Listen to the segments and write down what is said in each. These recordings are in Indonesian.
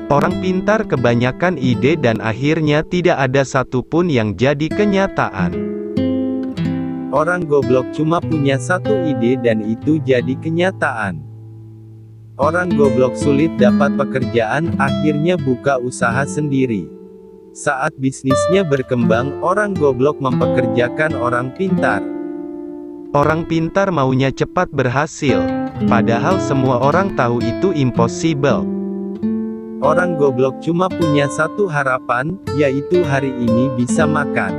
Orang pintar kebanyakan ide dan akhirnya tidak ada satupun yang jadi kenyataan. Orang goblok cuma punya satu ide dan itu jadi kenyataan. Orang goblok sulit dapat pekerjaan, akhirnya buka usaha sendiri. Saat bisnisnya berkembang, orang goblok mempekerjakan orang pintar. Orang pintar maunya cepat berhasil, padahal semua orang tahu itu impossible. Orang goblok cuma punya satu harapan, yaitu hari ini bisa makan.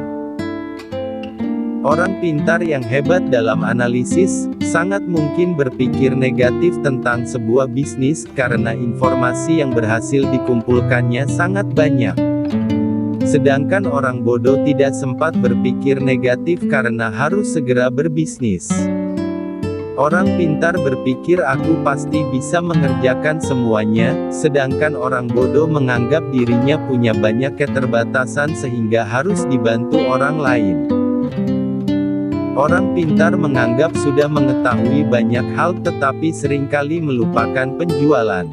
Orang pintar yang hebat dalam analisis, sangat mungkin berpikir negatif tentang sebuah bisnis karena informasi yang berhasil dikumpulkannya sangat banyak. Sedangkan orang bodoh tidak sempat berpikir negatif karena harus segera berbisnis. Orang pintar berpikir aku pasti bisa mengerjakan semuanya, sedangkan orang bodoh menganggap dirinya punya banyak keterbatasan sehingga harus dibantu orang lain. Orang pintar menganggap sudah mengetahui banyak hal tetapi seringkali melupakan penjualan.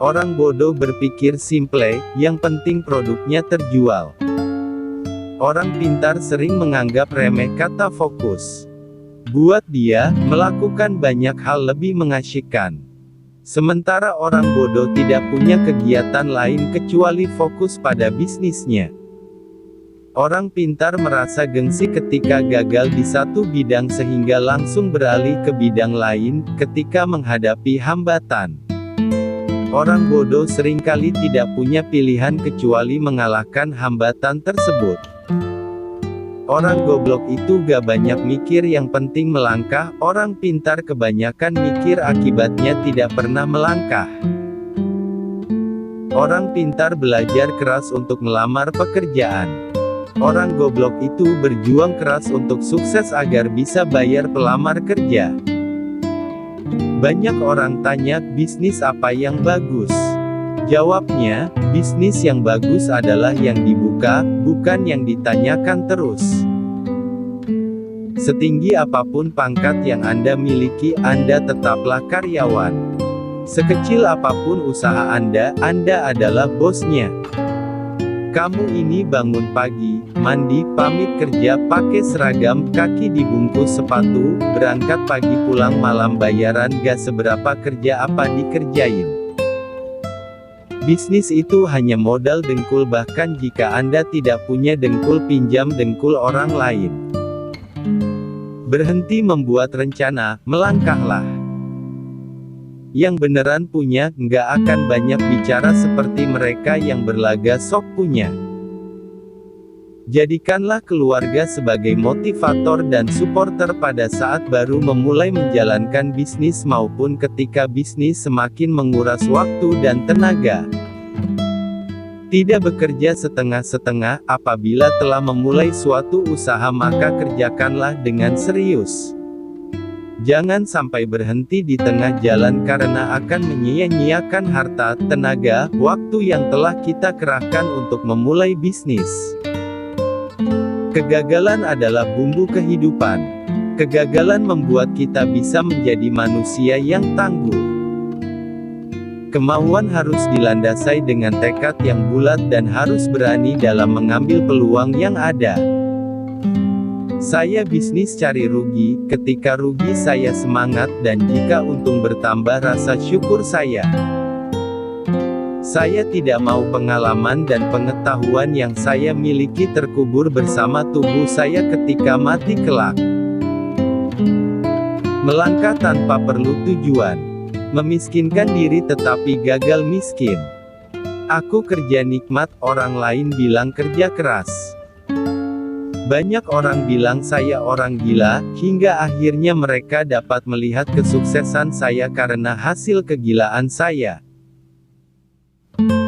Orang bodoh berpikir simple, yang penting produknya terjual. Orang pintar sering menganggap remeh kata fokus. Buat dia, melakukan banyak hal lebih mengasyikkan. Sementara orang bodoh tidak punya kegiatan lain kecuali fokus pada bisnisnya. Orang pintar merasa gengsi ketika gagal di satu bidang sehingga langsung beralih ke bidang lain, ketika menghadapi hambatan. Orang bodoh seringkali tidak punya pilihan kecuali mengalahkan hambatan tersebut. Orang goblok itu gak banyak mikir, yang penting melangkah. Orang pintar kebanyakan mikir, akibatnya tidak pernah melangkah. Orang pintar belajar keras untuk melamar pekerjaan. Orang goblok itu berjuang keras untuk sukses agar bisa bayar pelamar kerja. Banyak orang tanya, bisnis apa yang bagus? Jawabnya, bisnis yang bagus adalah yang dibuka, bukan yang ditanyakan terus. Setinggi apapun pangkat yang Anda miliki, Anda tetaplah karyawan. Sekecil apapun usaha Anda adalah bosnya. Kamu ini bangun pagi, mandi, pamit kerja, pakai seragam, kaki dibungkus sepatu, berangkat pagi pulang malam, bayaran gak seberapa, kerja apa dikerjain. Bisnis itu hanya modal dengkul, bahkan jika Anda tidak punya dengkul, pinjam dengkul orang lain. Berhenti membuat rencana, melangkahlah. Yang beneran punya, nggak akan banyak bicara seperti mereka yang berlaga sok punya. Jadikanlah keluarga sebagai motivator dan supporter pada saat baru memulai menjalankan bisnis maupun ketika bisnis semakin menguras waktu dan tenaga. Tidak bekerja setengah-setengah. Apabila telah memulai suatu usaha maka kerjakanlah dengan serius. Jangan sampai berhenti di tengah jalan karena akan menyia-nyiakan harta, tenaga, waktu yang telah kita kerahkan untuk memulai bisnis. Kegagalan adalah bumbu kehidupan. Kegagalan membuat kita bisa menjadi manusia yang tangguh. Kemauan harus dilandasai dengan tekad yang bulat dan harus berani dalam mengambil peluang yang ada. Saya bisnis cari rugi, ketika rugi saya semangat, dan jika untung bertambah rasa syukur saya. Saya tidak mau pengalaman dan pengetahuan yang saya miliki terkubur bersama tubuh saya ketika mati kelak. Melangkah tanpa perlu tujuan. Memiskinkan diri tetapi gagal miskin. Aku kerja nikmat, orang lain bilang kerja keras. Banyak orang bilang saya orang gila, hingga akhirnya mereka dapat melihat kesuksesan saya karena hasil kegilaan saya.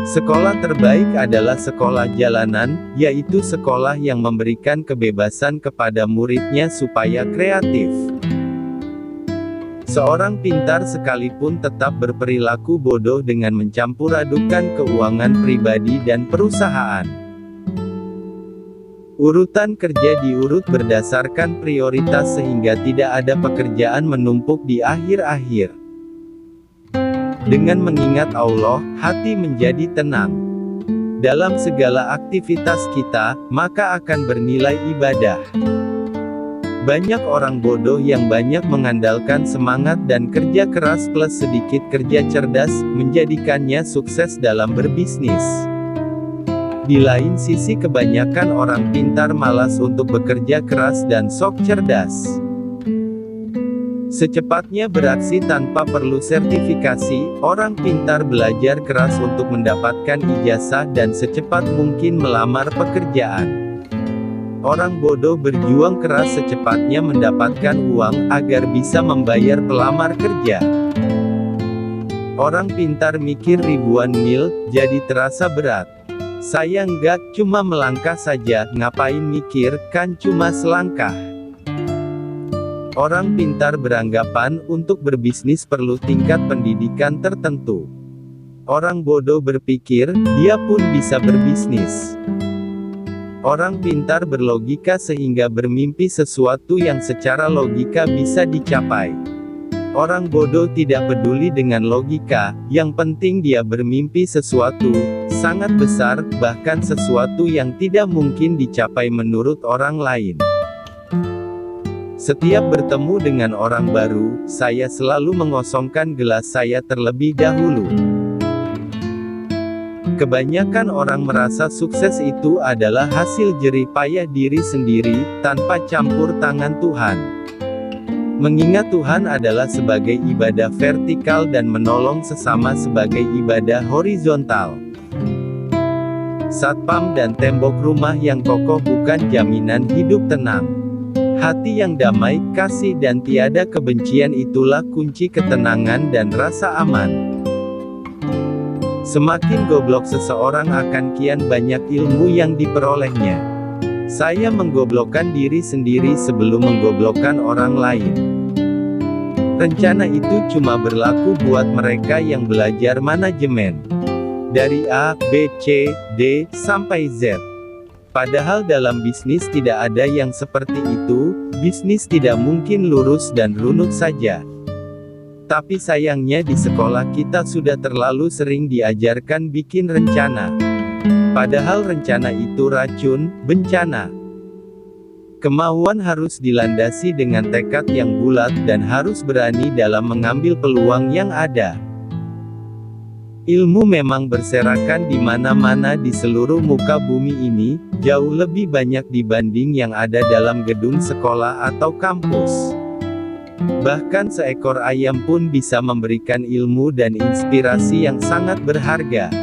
Sekolah terbaik adalah sekolah jalanan, yaitu sekolah yang memberikan kebebasan kepada muridnya supaya kreatif. Seorang pintar sekalipun tetap berperilaku bodoh dengan mencampur-adukan keuangan pribadi dan perusahaan. Urutan kerja diurut berdasarkan prioritas sehingga tidak ada pekerjaan menumpuk di akhir-akhir. Dengan mengingat Allah, hati menjadi tenang. Dalam segala aktivitas kita, maka akan bernilai ibadah. Banyak orang bodoh yang banyak mengandalkan semangat dan kerja keras plus sedikit kerja cerdas, menjadikannya sukses dalam berbisnis. Di lain sisi kebanyakan orang pintar malas untuk bekerja keras dan sok cerdas. Secepatnya beraksi tanpa perlu sertifikasi, orang pintar belajar keras untuk mendapatkan ijazah dan secepat mungkin melamar pekerjaan. Orang bodoh berjuang keras secepatnya mendapatkan uang, agar bisa membayar pelamar kerja. Orang pintar mikir ribuan mil, jadi terasa berat. Saya enggak, cuma melangkah saja, ngapain mikir, kan cuma selangkah. Orang pintar beranggapan, untuk berbisnis perlu tingkat pendidikan tertentu. Orang bodoh berpikir, dia pun bisa berbisnis. Orang pintar berlogika sehingga bermimpi sesuatu yang secara logika bisa dicapai. Orang bodoh tidak peduli dengan logika, yang penting dia bermimpi sesuatu sangat besar, bahkan sesuatu yang tidak mungkin dicapai menurut orang lain. Setiap bertemu dengan orang baru, saya selalu mengosongkan gelas saya terlebih dahulu. Kebanyakan orang merasa sukses itu adalah hasil jerih payah diri sendiri, tanpa campur tangan Tuhan. Mengingat Tuhan adalah sebagai ibadah vertikal dan menolong sesama sebagai ibadah horizontal. Satpam dan tembok rumah yang kokoh bukan jaminan hidup tenang. Hati yang damai, kasih dan tiada kebencian itulah kunci ketenangan dan rasa aman. Semakin goblok seseorang akan kian banyak ilmu yang diperolehnya. Saya menggoblokkan diri sendiri sebelum menggoblokkan orang lain. Rencana itu cuma berlaku buat mereka yang belajar manajemen. Dari A, B, C, D, sampai Z. Padahal dalam bisnis tidak ada yang seperti itu, bisnis tidak mungkin lurus dan runut saja. Tapi sayangnya di sekolah kita sudah terlalu sering diajarkan bikin rencana. Padahal rencana itu racun, bencana. Kemauan harus dilandasi dengan tekad yang bulat dan harus berani dalam mengambil peluang yang ada. Ilmu memang berserakan di mana-mana di seluruh muka bumi ini, jauh lebih banyak dibanding yang ada dalam gedung sekolah atau kampus. Bahkan seekor ayam pun bisa memberikan ilmu dan inspirasi yang sangat berharga.